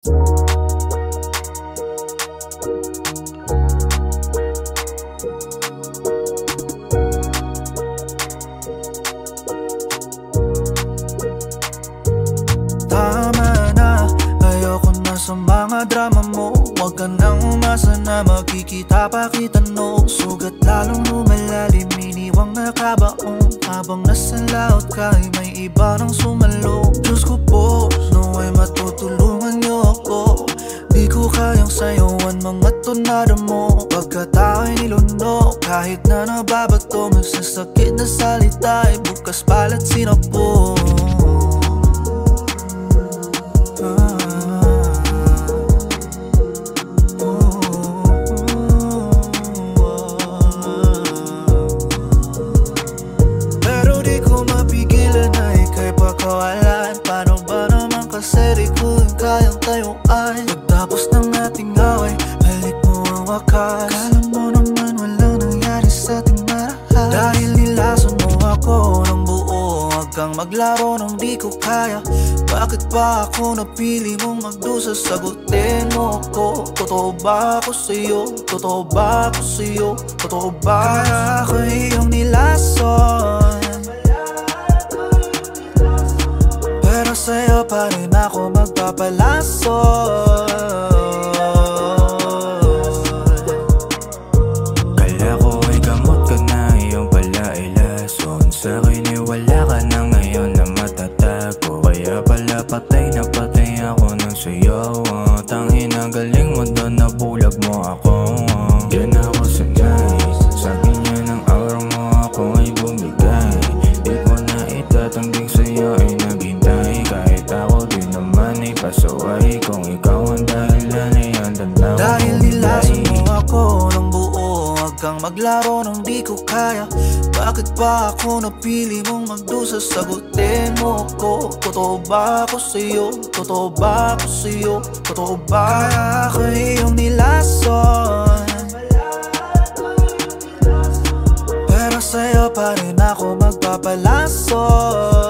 Tama na, ayoko na sa mga drama mo. Huwag ka nang umasa na makikita pa kita no. Sugat lalong lumalalim, iniwang nakabaon. Habang nasa laot ka ay may iba nang sumalo. Diyos ko po, nawa'y matutulungan niyo ako. Di ko kayang sayawan mga tonada mo. Pagkatao ay nilunok, kahit na nababato. Magsasakit na salita ay bukas palat sinapo. Pero di ko mapigilan na ika'y pagkawalan. Paano ba naman kasi di ko yung kayang tayuan. Pagtapos ng ating away, balik mo ang wakas. Kala mo naman walang nangyari sa ating marahas. Dahil nilason mo ako ng buo, huwag kang maglaro ng di ko kaya. Bakit ba ako napili mong magdusa? Sagutin mo ako. Totoo ba ako sa'yo? Totoo ba ako sa'yo? Totoo ba? Kaya ako iyong nilason, pero sa'yo pa rin ako magpapalason. Kala ko ay gamot ka na, iyong pala ay lason. Sa'kin ay wala ka na ngayon na matatago. Kaya pala patay na patay ako nang sa'yo. Tangin ang galing mo doon, nabulag mo ako. Yan ako sanay, sabi niya ng aura mo ako ay bumigay. Di ko na itatangging sa'yo ay naghintay. Kahit ako din naman ay pasaway. Kung ikaw ang dahilan ay handang na ako. Dahil nilason mo ako ng buo, huwag kang maglaro ng di ko kaya. Bakit ba ako napili mong magdusa? Sagutin mo ako. Totoo ba ako sa'yo? Totoo ba ako sa'yo? Totoo ba? Kaya ako iyong nilason, pero sa'yo pa rin ako magpapalason.